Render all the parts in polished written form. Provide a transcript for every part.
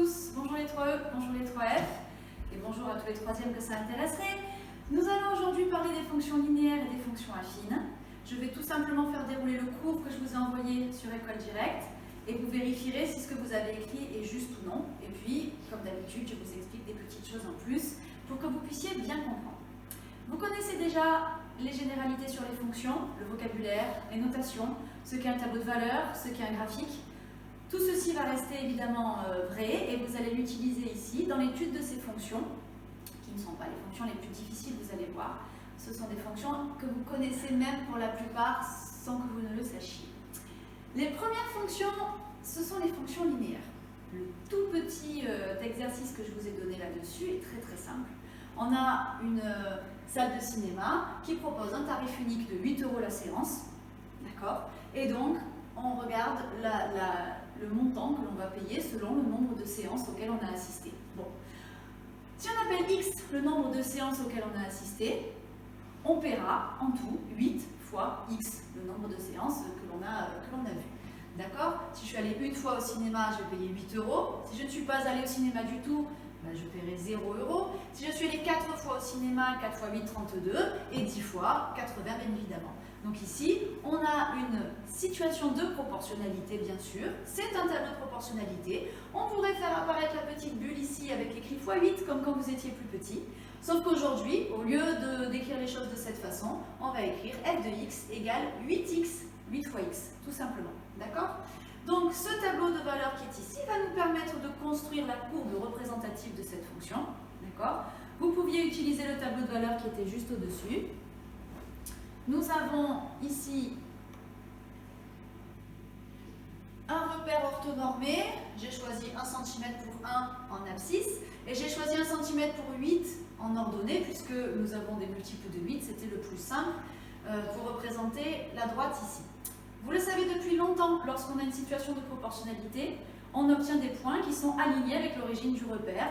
tous, bonjour les 3E, bonjour les 3F, et bonjour à tous les troisièmes que ça intéresserait. Nous allons aujourd'hui parler des fonctions linéaires et des fonctions affines. Je vais tout simplement faire dérouler le cours que je vous ai envoyé sur École Directe, et vous vérifierez si ce que vous avez écrit est juste ou non. Et puis, comme d'habitude, je vous explique des petites choses en plus pour que vous puissiez bien comprendre. Vous connaissez déjà les généralités sur les fonctions, le vocabulaire, les notations, ce qu'est un tableau de valeur, ce qu'est un graphique. Tout ceci va rester évidemment vrai et vous allez l'utiliser ici dans l'étude de ces fonctions, qui ne sont pas les fonctions les plus difficiles, vous allez voir. Ce sont des fonctions que vous connaissez même pour la plupart sans que vous ne le sachiez. Les premières fonctions, ce sont les fonctions linéaires. Le tout petit exercice que je vous ai donné là-dessus est très très simple. On a une salle de cinéma qui propose un tarif unique de 8 € la séance, d'accord? Et donc, on regarde le montant que l'on va payer selon le nombre de séances auxquelles on a assisté. Bon. Si on appelle X le nombre de séances auxquelles on a assisté, on paiera en tout 8 fois X, le nombre de séances que l'on a vues. D'accord? Si je suis allée une fois au cinéma, je vais payer 8 €. Si je ne suis pas allée au cinéma du tout, ben je paierai 0 €. Si je suis allée 4 fois au cinéma, 4 fois 8, 32, et 10 fois 80, bien évidemment. Donc ici, on a une situation de proportionnalité, bien sûr. C'est un tableau de proportionnalité. On pourrait faire apparaître la petite bulle ici avec écrit x8, comme quand vous étiez plus petit. Sauf qu'aujourd'hui, au lieu d'écrire les choses de cette façon, on va écrire f de x égale 8x, 8 fois x, tout simplement. D'accord? Donc ce tableau de valeur qui est ici va nous permettre de construire la courbe représentative de cette fonction. D'accord? Vous pouviez utiliser le tableau de valeur qui était juste au-dessus. Nous avons ici un repère orthonormé. J'ai choisi 1 cm pour 1 en abscisse et j'ai choisi 1 cm pour 8 en ordonnée puisque nous avons des multiples de 8, c'était le plus simple pour représenter la droite ici. Vous le savez depuis longtemps, lorsqu'on a une situation de proportionnalité, on obtient des points qui sont alignés avec l'origine du repère.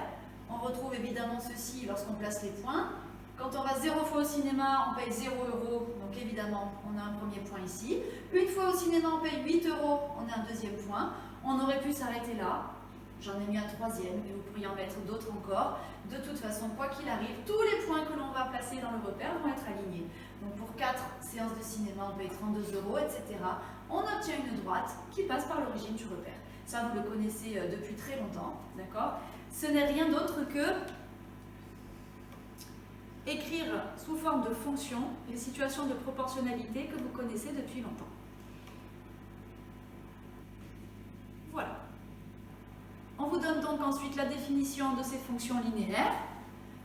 On retrouve évidemment ceci lorsqu'on place les points. Quand on va 0 fois au cinéma, on paye 0 €, donc évidemment, on a un premier point ici. Une fois au cinéma, on paye 8 €, on a un deuxième point. On aurait pu s'arrêter là. J'en ai mis un troisième, et vous pourriez en mettre d'autres encore. De toute façon, quoi qu'il arrive, tous les points que l'on va placer dans le repère vont être alignés. Donc pour 4 séances de cinéma, on paye 32 €, etc. On obtient une droite qui passe par l'origine du repère. Ça, vous le connaissez depuis très longtemps, d'accord? Ce n'est rien d'autre que écrire sous forme de fonction les situations de proportionnalité que vous connaissez depuis longtemps. Voilà. On vous donne donc ensuite la définition de ces fonctions linéaires.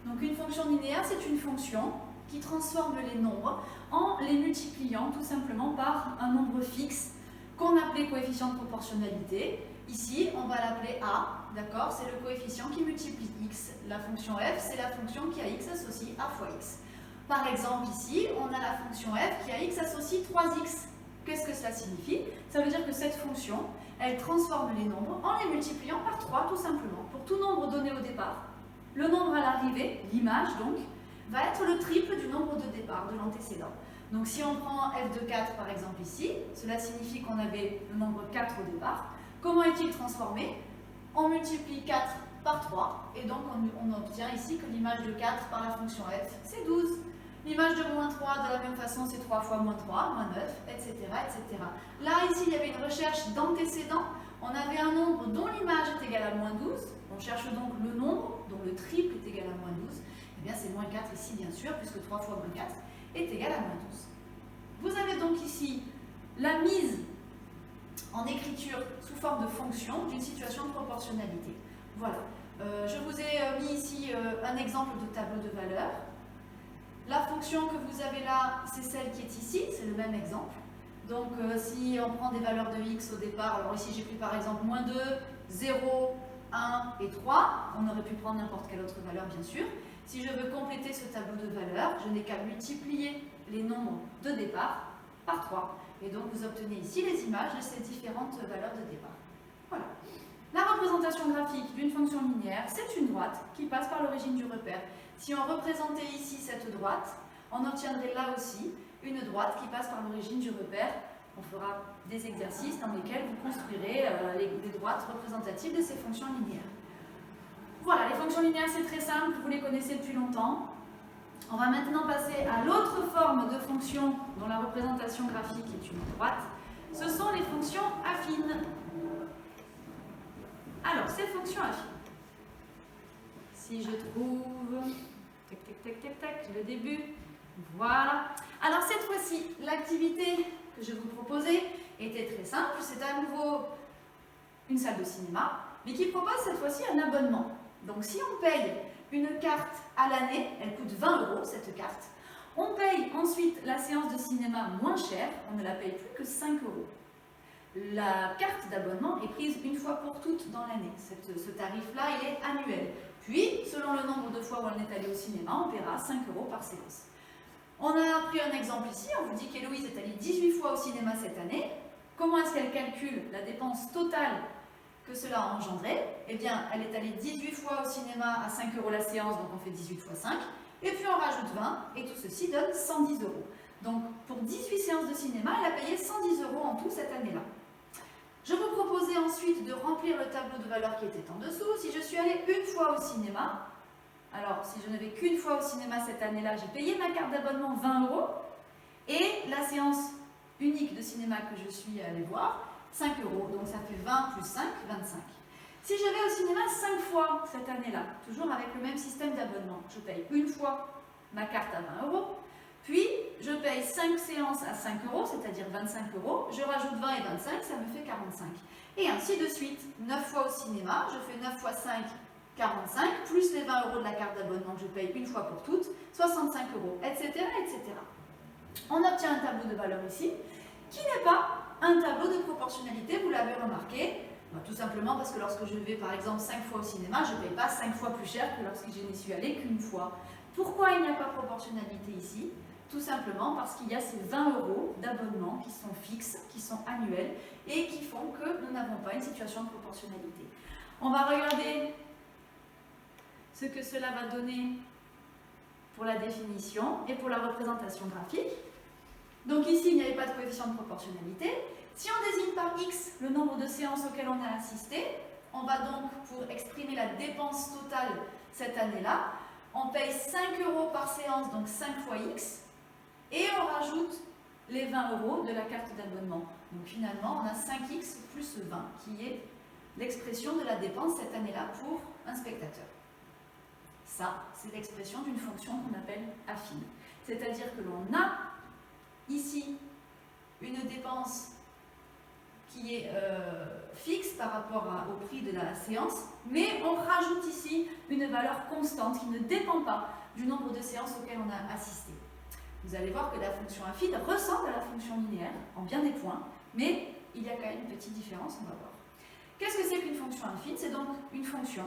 Donc une fonction linéaire, c'est une fonction qui transforme les nombres en les multipliant tout simplement par un nombre fixe qu'on appelait coefficient de proportionnalité. Ici, on va l'appeler A, d'accord? C'est le coefficient qui multiplie x. La fonction f, c'est la fonction qui a x associe a fois x. Par exemple, ici, on a la fonction f qui a x associe 3x. Qu'est-ce que cela signifie? Ça veut dire que cette fonction, elle transforme les nombres en les multipliant par 3, tout simplement. Pour tout nombre donné au départ, le nombre à l'arrivée, l'image donc, va être le triple du nombre de départ, de l'antécédent. Donc si on prend f de 4 par exemple ici, cela signifie qu'on avait le nombre 4 au départ. Comment est-il transformé? On multiplie 4 par 3 et donc on obtient ici que l'image de 4 par la fonction f, c'est 12. L'image de moins 3, de la même façon, c'est 3 fois moins 3, moins 9, etc., etc. Là, ici, il y avait une recherche d'antécédents. On avait un nombre dont l'image est égale à moins 12. On cherche donc le nombre dont le triple est égal à moins 12. Eh bien, c'est moins 4 ici, bien sûr, puisque 3 fois moins 4 est égal à moins 12. Vous avez donc ici la mise en écriture sous forme de fonction d'une situation de proportionnalité. Voilà. Je vous ai mis ici un exemple de tableau de valeur. La fonction que vous avez là, c'est celle qui est ici, c'est le même exemple. Donc si on prend des valeurs de x au départ, alors ici j'ai pris par exemple moins 2, 0, 1 et 3, on aurait pu prendre n'importe quelle autre valeur bien sûr. Si je veux compléter ce tableau de valeurs, je n'ai qu'à multiplier les nombres de départ par 3. Et donc vous obtenez ici les images de ces différentes valeurs de départ. Voilà. La représentation graphique d'une fonction linéaire, c'est une droite qui passe par l'origine du repère. Si on représentait ici cette droite, on obtiendrait là aussi une droite qui passe par l'origine du repère. On fera des exercices dans lesquels vous construirez les droites représentatives de ces fonctions linéaires. Voilà, les fonctions linéaires, c'est très simple, vous les connaissez depuis longtemps. On va maintenant passer à l'autre forme de fonction dont la représentation graphique est une droite. Ce sont les fonctions affines. Alors, ces fonctions affines. Si je trouve... Tac, tac, tac, tac, tac, le début. Voilà. Alors, cette fois-ci, l'activité que je vous proposais était très simple. C'est à nouveau une salle de cinéma, mais qui propose cette fois-ci un abonnement. Donc, si on paye une carte à l'année, elle coûte 20 € cette carte. On paye ensuite la séance de cinéma moins chère, on ne la paye plus que 5 €. La carte d'abonnement est prise une fois pour toutes dans l'année. Ce tarif-là, il est annuel. Puis, selon le nombre de fois où on est allé au cinéma, on paiera 5 € par séance. On a pris un exemple ici, on vous dit qu'Héloïse est allée 18 fois au cinéma cette année. Comment est-ce qu'elle calcule la dépense totale que cela a engendré? Eh bien, elle est allée 18 fois au cinéma à 5 € la séance, donc on fait 18 fois 5. Et puis on rajoute 20, et tout ceci donne 110 €. Donc, pour 18 séances de cinéma, elle a payé 110 € en tout cette année-là. Je vous proposais ensuite de remplir le tableau de valeur qui était en dessous. Si je suis allée une fois au cinéma, alors si je ne vais qu'une fois au cinéma cette année-là, j'ai payé ma carte d'abonnement 20 €, et la séance unique de cinéma que je suis allée voir, 5 €, donc ça fait 20 plus 5, 25. Si je vais au cinéma 5 fois cette année-là, toujours avec le même système d'abonnement, je paye une fois ma carte à 20 €, puis je paye 5 séances à 5 €, c'est-à-dire 25 €, je rajoute 20 et 25, ça me fait 45. Et ainsi de suite, 9 fois au cinéma, je fais 9 fois 5, 45, plus les 20 € de la carte d'abonnement que je paye une fois pour toutes, 65 €, etc., etc. On obtient un tableau de valeur ici, qui n'est pas un tableau de proportionnalité, vous l'avez remarqué, tout simplement parce que lorsque je vais par exemple 5 fois au cinéma, je ne paye pas 5 fois plus cher que lorsque je n'y suis allée qu'une fois. Pourquoi il n'y a pas de proportionnalité ici? Tout simplement parce qu'il y a ces 20 € d'abonnement qui sont fixes, qui sont annuels et qui font que nous n'avons pas une situation de proportionnalité. On va regarder ce que cela va donner pour la définition et pour la représentation graphique. Donc ici, il n'y avait pas de coefficient de proportionnalité. Si on désigne par X le nombre de séances auxquelles on a assisté, on va donc, pour exprimer la dépense totale cette année-là, on paye 5 € par séance, donc 5 fois X, et on rajoute les 20 € de la carte d'abonnement. Donc finalement, on a 5X plus 20, qui est l'expression de la dépense cette année-là pour un spectateur. Ça, c'est l'expression d'une fonction qu'on appelle affine. C'est-à-dire que l'on a ici une dépense qui est fixe par rapport au prix de la séance, mais on rajoute ici une valeur constante qui ne dépend pas du nombre de séances auxquelles on a assisté. Vous allez voir que la fonction affine ressemble à la fonction linéaire en bien des points, mais il y a quand même une petite différence, on va voir. Qu'est-ce que c'est qu'une fonction affine? C'est donc une fonction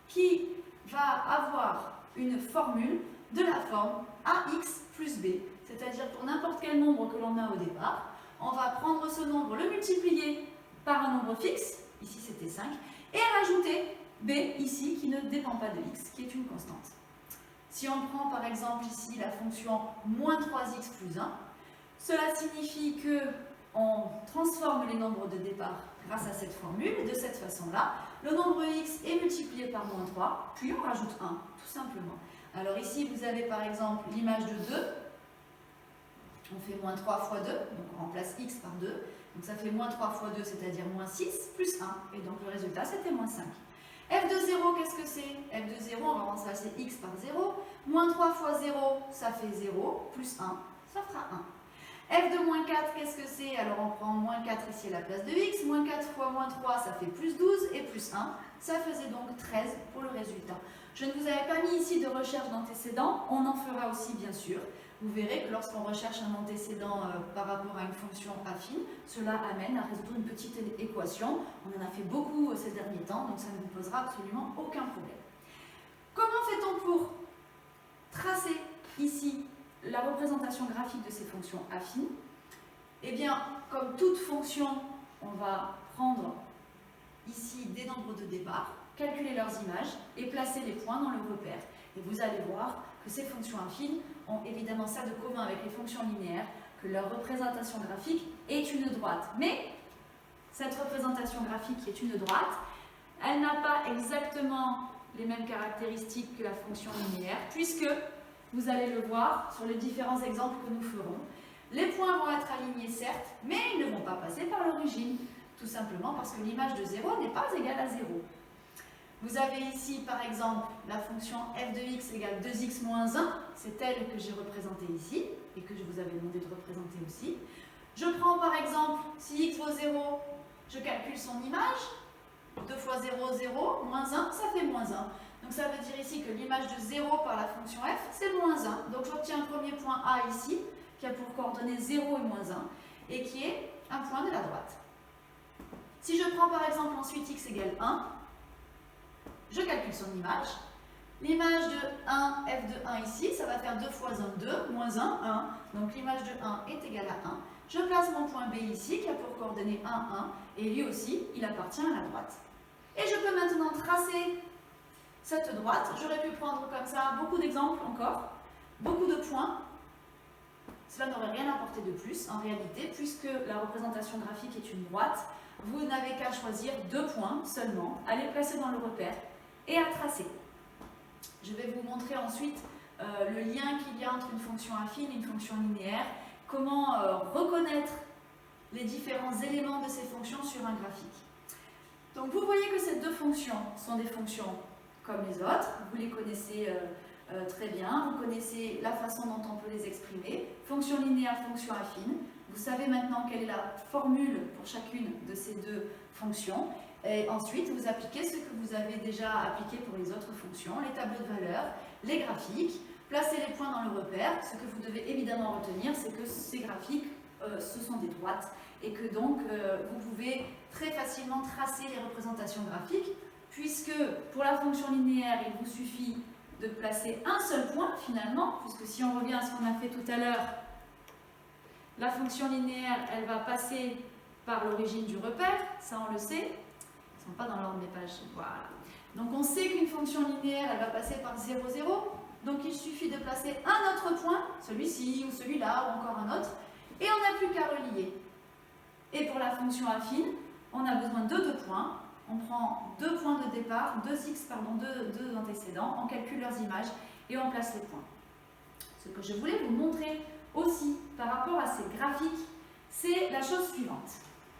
qui va avoir une formule de la forme ax plus b, c'est-à-dire pour n'importe quel nombre que l'on a au départ, on va prendre ce nombre, le multiplier par un nombre fixe, ici c'était 5, et rajouter b ici qui ne dépend pas de x, qui est une constante. Si on prend par exemple ici la fonction moins 3x plus 1, cela signifie que on transforme les nombres de départ grâce à cette formule, et de cette façon-là, le nombre x est multiplié par moins 3, puis on rajoute 1, tout simplement. Alors ici, vous avez par exemple l'image de 2, on fait moins 3 fois 2, donc on remplace x par 2, donc ça fait moins 3 fois 2, c'est-à-dire moins 6, plus 1, et donc le résultat c'était moins 5. f de 0, qu'est-ce que c'est? f de 0, on va remplacer x par 0, moins 3 fois 0, ça fait 0, plus 1, ça fera 1. f de moins 4, qu'est-ce que c'est? Alors on prend moins 4 ici à la place de x, moins 4 fois moins 3, ça fait plus 12, et plus 1, ça faisait donc 13 pour le résultat. Je ne vous avais pas mis ici de recherche d'antécédent, on en fera aussi bien sûr. Vous verrez que lorsqu'on recherche un antécédent par rapport à une fonction affine, cela amène à résoudre une petite équation. On en a fait beaucoup ces derniers temps, donc ça ne vous posera absolument aucun problème. Comment fait-on pour tracer ici la représentation graphique de ces fonctions affines? Eh bien, comme toute fonction, on va prendre ici des nombres de départ, calculer leurs images et placer les points dans le repère. Et vous allez voir que ces fonctions affines ont évidemment ça de commun avec les fonctions linéaires, que leur représentation graphique est une droite. Mais cette représentation graphique qui est une droite, elle n'a pas exactement les mêmes caractéristiques que la fonction linéaire, puisque vous allez le voir sur les différents exemples que nous ferons. Les points vont être alignés certes, mais ils ne vont pas passer par l'origine, tout simplement parce que l'image de 0 n'est pas égale à 0. Vous avez ici par exemple la fonction f de x égale 2x moins 1, c'est elle que j'ai représentée ici, et que je vous avais demandé de représenter aussi. Je prends par exemple, si x vaut 0, je calcule son image, 2 fois 0, 0, moins 1, ça fait moins 1. Donc ça veut dire ici que l'image de 0 par la fonction f, c'est moins 1. Donc j'obtiens un premier point A ici, qui a pour coordonnées 0 et moins 1, et qui est un point de la droite. Si je prends par exemple ensuite x égale 1, je calcule son image. L'image de 1, f de 1 ici, ça va faire 2 fois 1, 2, moins 1, 1. Donc l'image de 1 est égale à 1. Je place mon point B ici, qui a pour coordonnées 1, 1, et lui aussi, il appartient à la droite. Et je peux maintenant tracer cette droite. J'aurais pu prendre comme ça beaucoup d'exemples encore, beaucoup de points. Cela n'aurait rien apporté de plus en réalité, puisque la représentation graphique est une droite. Vous n'avez qu'à choisir 2 points seulement, à les placer dans le repère et à tracer. Je vais vous montrer ensuite le lien qu'il y a entre une fonction affine et une fonction linéaire, comment reconnaître les différents éléments de ces fonctions sur un graphique. Donc vous voyez que ces deux fonctions sont des fonctions comme les autres, vous les connaissez très bien, vous connaissez la façon dont on peut les exprimer, fonction linéaire, fonction affine. Vous savez maintenant quelle est la formule pour chacune de ces deux fonctions. Et ensuite, vous appliquez ce que vous avez déjà appliqué pour les autres fonctions, les tableaux de valeurs, les graphiques, placez les points dans le repère. Ce que vous devez évidemment retenir, c'est que ces graphiques, ce sont des droites et que donc vous pouvez très facilement tracer les représentations graphiques, puisque pour la fonction linéaire, il vous suffit de placer un seul point finalement, puisque si on revient à ce qu'on a fait tout à l'heure, la fonction linéaire, elle va passer par l'origine du repère, ça on le sait. Ils ne sont pas dans l'ordre des pages, voilà. Donc on sait qu'une fonction linéaire, elle va passer par 0, 0. Donc il suffit de placer un autre point, celui-ci ou celui-là ou encore un autre, et on n'a plus qu'à relier. Et pour la fonction affine, on a besoin de 2 points. On prend 2 points de départ, deux antécédents, on calcule leurs images et on place les points. Ce que je voulais vous montrer aussi par rapport à ces graphiques, c'est la chose suivante.